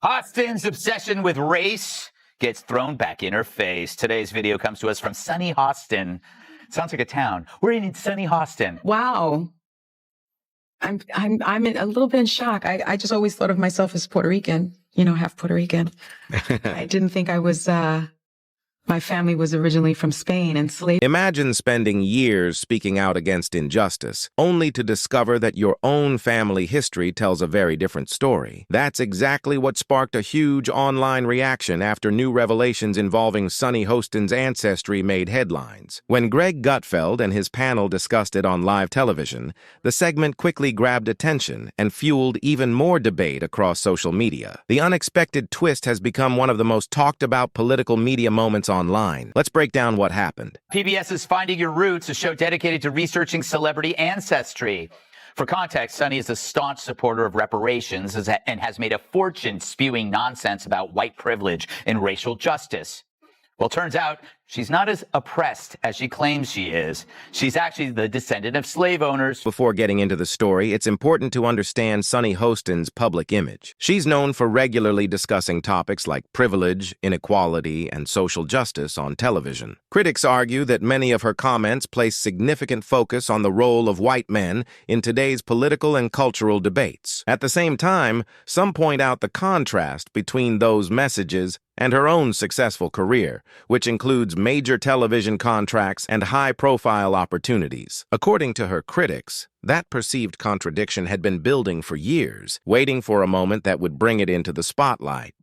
Hostin's obsession with race gets thrown back in her face. Today's video comes to us from sunny Hostin. Sounds like a town. We're in sunny Hostin. Wow. I'm a little bit in shock. I just always thought of myself as Puerto Rican, half Puerto Rican. I didn't think I was, my family was originally from Spain and slave. Imagine spending years speaking out against injustice, only to discover that your own family history tells a very different story. That's exactly what sparked a huge online reaction after new revelations involving Sunny Hostin's ancestry made headlines. When Greg Gutfeld and his panel discussed it on live television, the segment quickly grabbed attention and fueled even more debate across social media. The unexpected twist has become one of the most talked about political media moments online. Let's break down what happened. PBS is Finding Your Roots, a show dedicated to researching celebrity ancestry. For context, Sunny is a staunch supporter of reparations and has made a fortune spewing nonsense about white privilege and racial justice. Well, turns out she's not as oppressed as she claims she is. She's actually the descendant of slave owners. Before getting into the story, it's important to understand Sunny Hostin's public image. She's known for regularly discussing topics like privilege, inequality, and social justice on television. Critics argue that many of her comments place significant focus on the role of white men in today's political and cultural debates. At the same time, some point out the contrast between those messages and her own successful career, which includes major television contracts and high-profile opportunities. According to her critics, that perceived contradiction had been building for years, waiting for a moment that would bring it into the spotlight.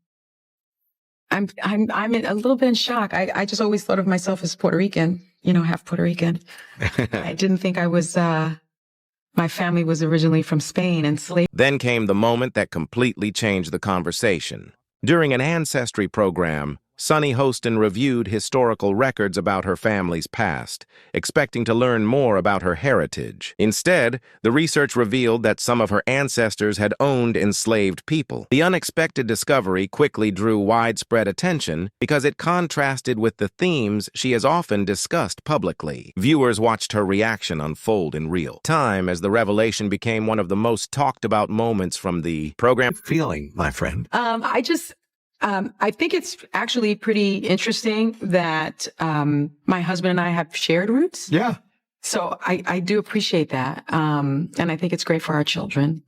I'm a little bit in shock. I just always thought of myself as Puerto Rican, half Puerto Rican. I didn't think I was, my family was originally from Spain and slave. Then came the moment that completely changed the conversation. During an ancestry program, Sunny Hostin reviewed historical records about her family's past, expecting to learn more about her heritage. Instead, the research revealed that some of her ancestors had owned enslaved people. The unexpected discovery quickly drew widespread attention because it contrasted with the themes she has often discussed publicly. Viewers watched her reaction unfold in real time as the revelation became one of the most talked about moments from the program. Feeling, my friend? I think it's actually pretty interesting that my husband and I have shared roots. Yeah. So I do appreciate that. And I think it's great for our children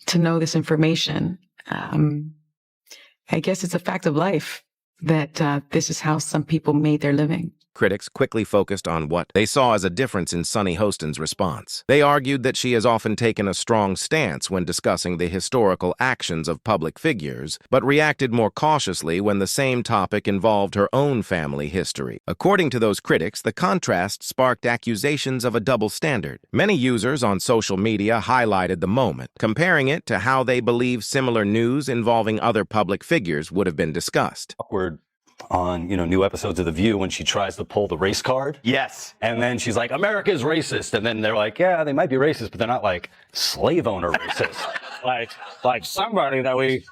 to know this information. I guess it's a fact of life that this is how some people made their living. Critics quickly focused on what they saw as a difference in Sunny Hostin's response. They argued that she has often taken a strong stance when discussing the historical actions of public figures, but reacted more cautiously when the same topic involved her own family history. According to those critics, the contrast sparked accusations of a double standard. Many users on social media highlighted the moment, comparing it to how they believe similar news involving other public figures would have been discussed. Awkward on, new episodes of The View when she tries to pull the race card. Yes. And then she's like, America's racist. And then they're like, yeah, they might be racist, but they're not like slave owner racist. like somebody that we...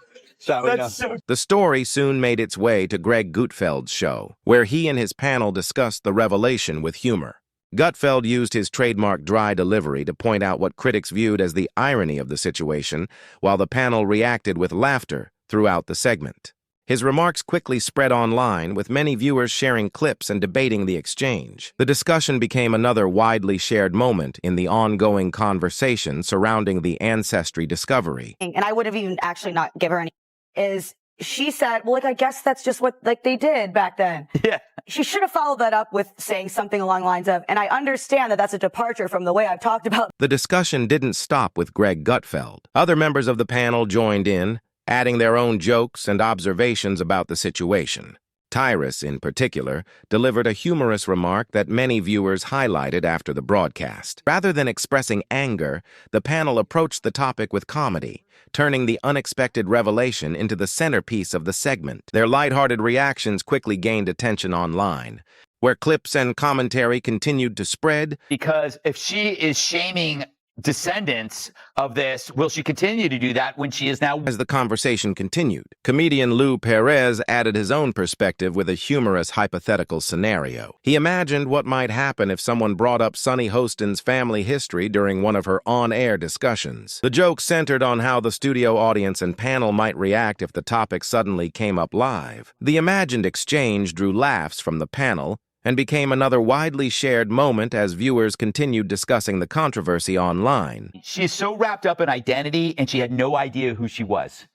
The story soon made its way to Greg Gutfeld's show, where he and his panel discussed the revelation with humor. Gutfeld used his trademark dry delivery to point out what critics viewed as the irony of the situation, while the panel reacted with laughter throughout the segment. His remarks quickly spread online, with many viewers sharing clips and debating the exchange. The discussion became another widely shared moment in the ongoing conversation surrounding the ancestry discovery. And I would have even actually not give her any, she said, well, I guess that's just what, they did back then. Yeah. She should have followed that up with saying something along the lines of, and I understand that that's a departure from the way I've talked about. The discussion didn't stop with Greg Gutfeld. Other members of the panel joined in, adding their own jokes and observations about the situation. Tyrus, in particular, delivered a humorous remark that many viewers highlighted after the broadcast. Rather than expressing anger, the panel approached the topic with comedy, turning the unexpected revelation into the centerpiece of the segment. Their lighthearted reactions quickly gained attention online, where clips and commentary continued to spread. Because if she is shaming descendants of this, will she continue to do that when she is now? As the conversation continued, comedian Lou Perez added his own perspective with a humorous hypothetical scenario. He imagined what might happen if someone brought up Sunny Hostin's family history during one of her on-air discussions. The joke centered on how the studio audience and panel might react if the topic suddenly came up live. The imagined exchange drew laughs from the panel and became another widely shared moment as viewers continued discussing the controversy online. She is so wrapped up in identity, and she had no idea who she was.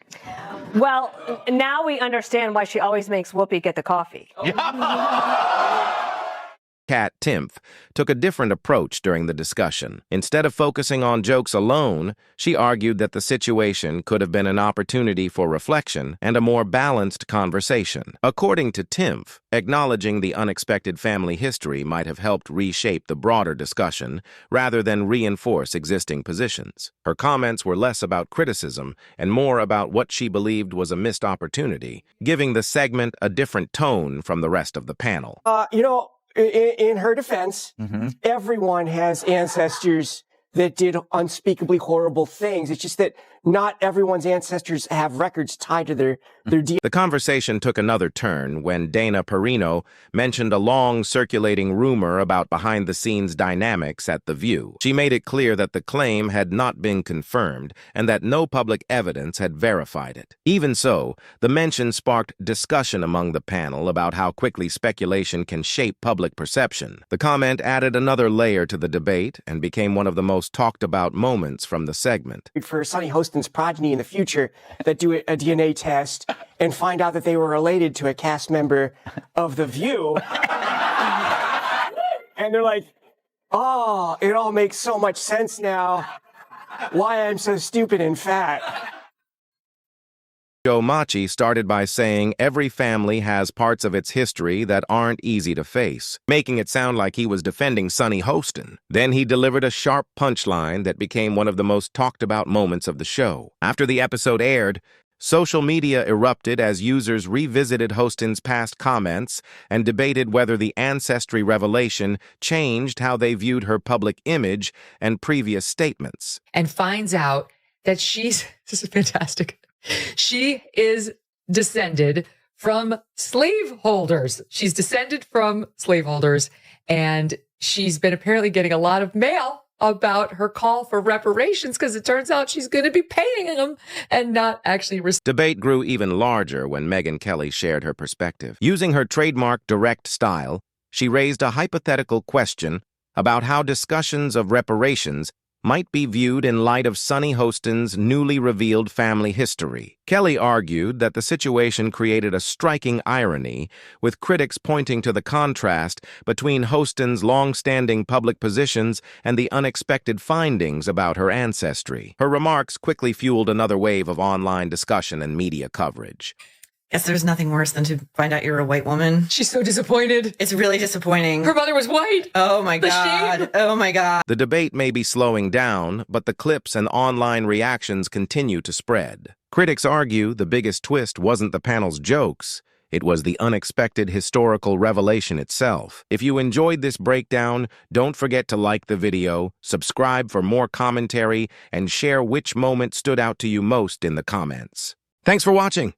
Well, now we understand why she always makes Whoopi get the coffee. Kat Timpf took a different approach during the discussion. Instead of focusing on jokes alone, she argued that the situation could have been an opportunity for reflection and a more balanced conversation. According to Timpf, acknowledging the unexpected family history might have helped reshape the broader discussion rather than reinforce existing positions. Her comments were less about criticism and more about what she believed was a missed opportunity, giving the segment a different tone from the rest of the panel. In her defense, everyone has ancestors that did unspeakably horrible things. It's just that not everyone's ancestors have records tied to their DNA. The conversation took another turn when Dana Perino mentioned a long circulating rumor about behind-the-scenes dynamics at The View. She made it clear that the claim had not been confirmed and that no public evidence had verified it. Even so, the mention sparked discussion among the panel about how quickly speculation can shape public perception. The comment added another layer to the debate and became one of the most talked-about moments from the segment. For Sunny Hostin's progeny in the future that do a DNA test and find out that they were related to a cast member of The View. And they're like, oh, it all makes so much sense now. Why I'm so stupid and fat. Joe Machi started by saying every family has parts of its history that aren't easy to face, making it sound like he was defending Sunny Hostin. Then he delivered a sharp punchline that became one of the most talked about moments of the show. After the episode aired, social media erupted as users revisited Hostin's past comments and debated whether the ancestry revelation changed how they viewed her public image and previous statements. And finds out that this is fantastic. She is descended from slaveholders. She's descended from slaveholders, and she's been apparently getting a lot of mail about her call for reparations because it turns out she's going to be paying them and not actually Debate grew even larger when Megyn Kelly shared her perspective. Using her trademark direct style, she raised a hypothetical question about how discussions of reparations might be viewed in light of Sunny Hostin's newly revealed family history. Kelly argued that the situation created a striking irony, with critics pointing to the contrast between Hostin's long-standing public positions and the unexpected findings about her ancestry. Her remarks quickly fueled another wave of online discussion and media coverage. Guess there's nothing worse than to find out you're a white woman. She's so disappointed. It's really disappointing. Her mother was white. Oh my The God. shame. Oh my God. The debate may be slowing down, but the clips and online reactions continue to spread. Critics argue the biggest twist wasn't the panel's jokes. It was the unexpected historical revelation itself. If you enjoyed this breakdown, don't forget to like the video, subscribe for more commentary, and share which moment stood out to you most in the comments. Thanks for watching.